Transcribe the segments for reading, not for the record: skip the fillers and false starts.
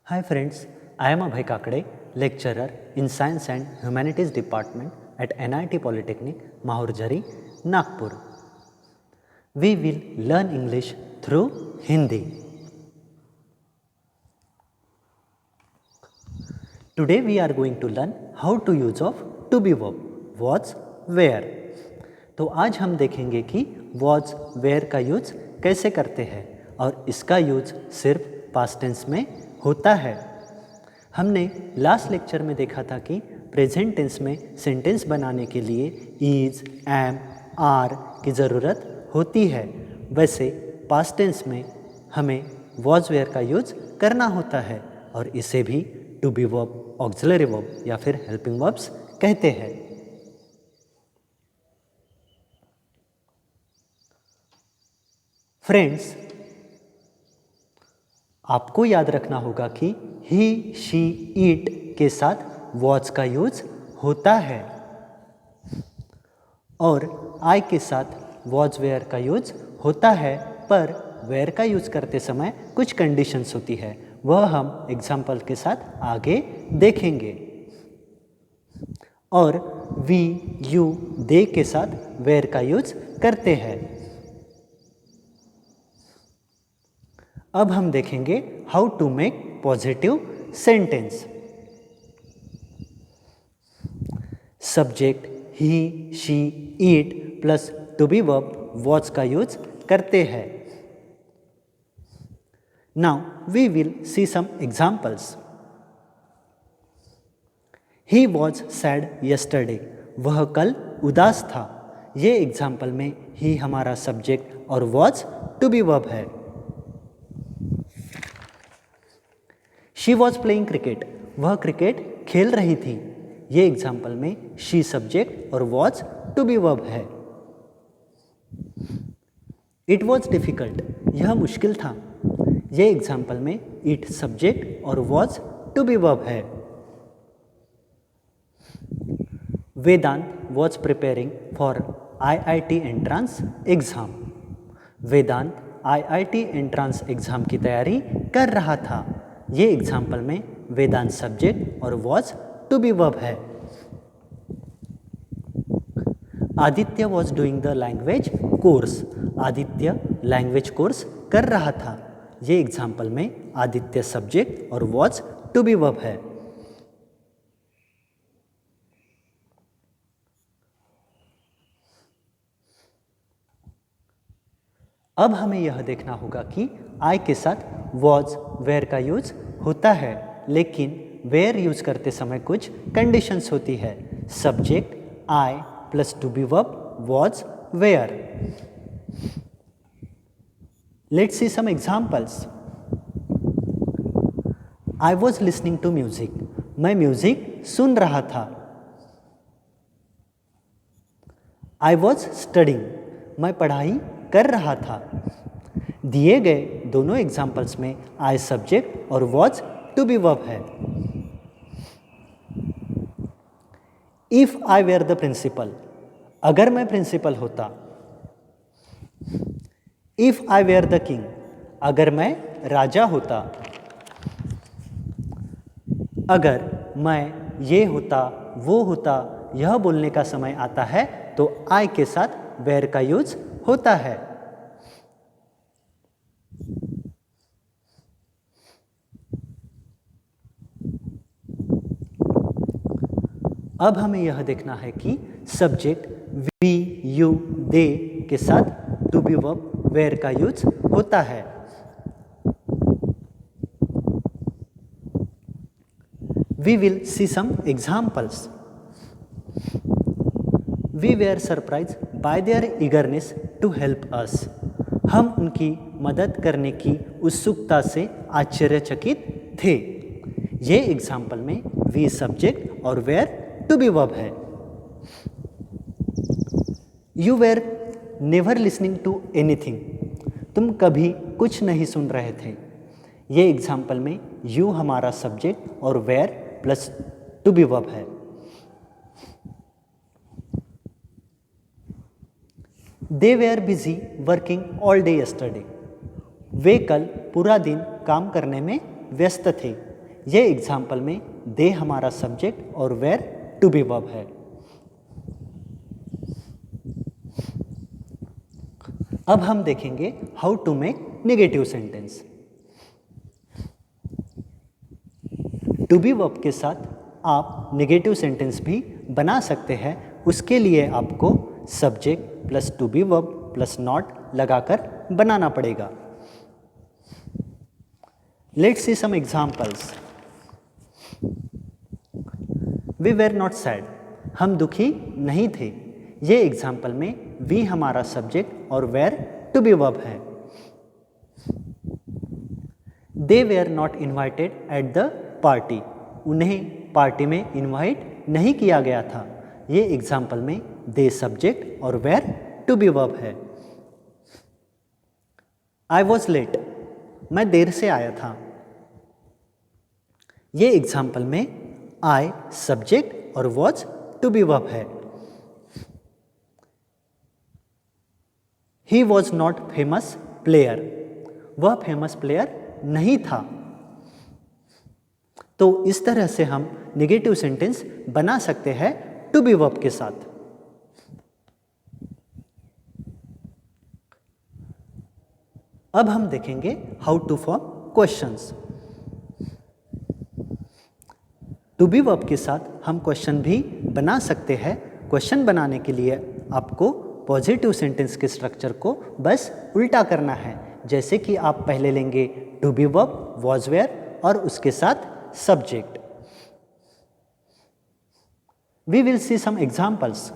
Hi friends, I am Abhay Kakade, lecturer in Science and Humanities Department at NIT Polytechnic, Mahurjari, Nagpur. We will learn English through Hindi. Today we are going to learn how to use of to be verb, was, where. तो आज हम देखेंगे कि was, where का use कैसे करते हैं और इसका यूज सिर्फ पास्ट टेंस में होता है। हमने लास्ट लेक्चर में देखा था कि प्रेजेंट टेंस में सेंटेंस बनाने के लिए इज, एम, आर की ज़रूरत होती है। वैसे पास्ट टेंस में हमें वॉज वेयर का यूज करना होता है और इसे भी to be verb, auxiliary verb या फिर हेल्पिंग वर्ब्स कहते हैं। फ्रेंड्स, आपको याद रखना होगा कि ही, शी, इट के साथ वॉज का यूज होता है और आई के साथ वॉज वेयर का यूज होता है, पर वेयर का यूज करते समय कुछ कंडीशंस होती है, वह हम एग्जाम्पल के साथ आगे देखेंगे। और वी, यू, दे के साथ वेयर का यूज करते हैं। अब हम देखेंगे how to make positive sentence. Subject he, she, it plus to be verb was का यूज करते हैं। Now we will see some examples. He was sad yesterday, वह कल उदास था। ये एग्जाम्पल में ही हमारा सब्जेक्ट और वॉज टू बी वर्ब है। शी वॉज प्लेइंग क्रिकेट, वह क्रिकेट खेल रही थी। ये एग्जाम्पल में शी सब्जेक्ट और वॉज टू बी वर्ब है। इट वॉज डिफिकल्ट, यह मुश्किल था। ये एग्जाम्पल में इट सब्जेक्ट और वॉज टू बी वर्ब है। Vedant was preparing for IIT entrance exam, Vedant IIT entrance exam की तैयारी कर रहा था। ये एग्जाम्पल में वेदांत सब्जेक्ट और वॉज टू बी वर्ब है। Aditya was doing the language course, Aditya language course कर रहा था। ये एग्जाम्पल में आदित्य सब्जेक्ट और वॉज टू बी वर्ब है। अब हमें यह देखना होगा कि आई के साथ वॉज, वेयर का यूज होता है, लेकिन वेयर यूज करते समय कुछ कंडीशंस होती है। Subject I plus to be verb was, were. Let's see some examples. I was listening to music, मैं म्यूजिक सुन रहा था। आई वॉज स्टडिंग, मैं पढ़ाई कर रहा था। दिए गए दोनों एग्जाम्पल्स में आई सब्जेक्ट और वॉज टू बी वर्ब है। If I were the principal, अगर मैं प्रिंसिपल होता। If I were the king, अगर मैं राजा होता। अगर मैं ये होता, वो होता, यह बोलने का समय आता है तो आई के साथ वेयर का यूज होता है। अब हमें यह देखना है कि सब्जेक्ट वी, यू, दे के साथ टू बी वर्ब वेयर का यूज होता है। We will see some examples. We were surprise by their eagerness to help us, हम उनकी मदद करने की उत्सुकता से आश्चर्यचकित थे। ये एग्जाम्पल में वी सब्जेक्ट और वेयर टू बी वर्ब है। You were never listening to anything, तुम कभी कुछ नहीं सुन रहे थे। ये एग्जाम्पल में यू हमारा सब्जेक्ट और were plus to be verb है। They were busy working all day yesterday, वे कल पूरा दिन काम करने में व्यस्त थे। ये एग्जाम्पल में दे हमारा सब्जेक्ट और वेयर टू बी वर्ब है। अब हम देखेंगे how to make negative sentence. To be verb के साथ आप नेगेटिव सेंटेंस भी बना सकते हैं। उसके लिए आपको subject plus to be verb plus not लगाकर बनाना पड़ेगा। Let's see some examples. We were not sad, हम दुखी नहीं थे। ये एग्जाम्पल में वी हमारा सब्जेक्ट और वेर टू बी वर्ब है। They were not invited at the party, उन्हें पार्टी में इन्वाइट नहीं किया गया था। ये एग्जाम्पल में दे सब्जेक्ट और वेर टू बी वर्ब है। आई वॉज लेट, मैं देर से आया था। ये एग्जाम्पल में आई सब्जेक्ट और वॉज टू बी वर्ब है। He was not famous player, वह फेमस प्लेयर नहीं था। तो इस तरह से हम नेगेटिव सेंटेंस बना सकते हैं टू बी वर्ब के साथ। अब हम देखेंगे how to form questions. To be verb के साथ हम क्वेश्चन भी बना सकते हैं। क्वेश्चन बनाने के लिए आपको पॉजिटिव सेंटेंस के स्ट्रक्चर को बस उल्टा करना है। जैसे कि आप पहले लेंगे to be verb was were और उसके साथ subject. We will see some examples.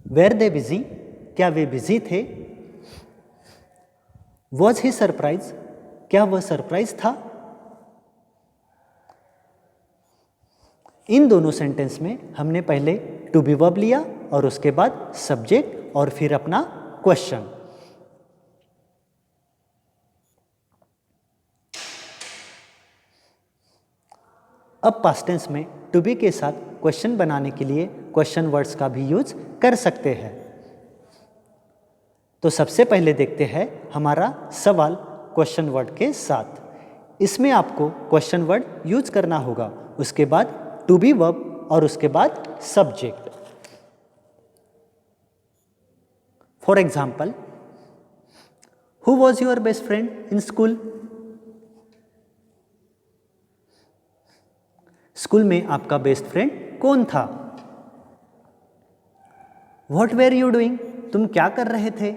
Were they busy, क्या वे बिजी थे। वॉज ही सरप्राइज, क्या वह सरप्राइज था। इन दोनों सेंटेंस में हमने पहले टू बी वर्ब लिया और उसके बाद सब्जेक्ट और फिर अपना क्वेश्चन। अब पास्ट टेंस में टू बी के साथ क्वेश्चन बनाने के लिए क्वेश्चन वर्ड्स का भी यूज कर सकते हैं। तो सबसे पहले देखते हैं हमारा सवाल क्वेश्चन वर्ड के साथ। इसमें आपको क्वेश्चन वर्ड यूज करना होगा, उसके बाद टू बी वर्ब और उसके बाद subject. For example, who was your best friend in school. School में आपका बेस्ट फ्रेंड कौन था। व्हाट वेर यू डूइंग, तुम क्या कर रहे थे।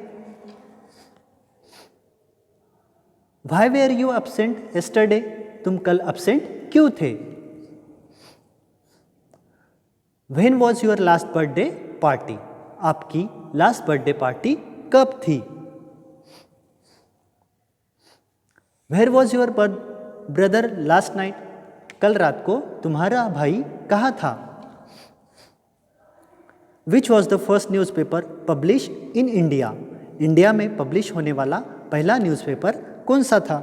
Why were you absent yesterday, तुम कल एब्सेंट क्यों थे। When was your last birthday party, आपकी लास्ट बर्थडे पार्टी कब थी। Where was your brother last night, कल रात को तुम्हारा भाई कहाँ था। Which was the first newspaper publish in India, India में पब्लिश होने वाला पहला न्यूज़पेपर कौन सा था।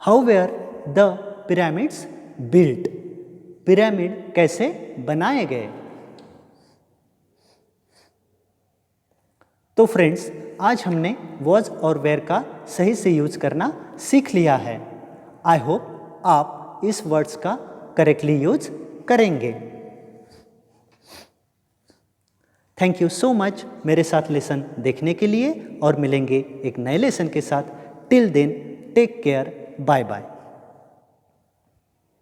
How were the pyramids built, pyramid कैसे बनाए गए। तो फ्रेंड्स, आज हमने वॉज और वेयर का सही से यूज करना सीख लिया है। आई होप आप इस वर्ड्स का करेक्टली यूज करेंगे। थैंक यू सो मच मेरे साथ लेसन देखने के लिए, और मिलेंगे एक नए लेसन के साथ। Till then take care, bye bye.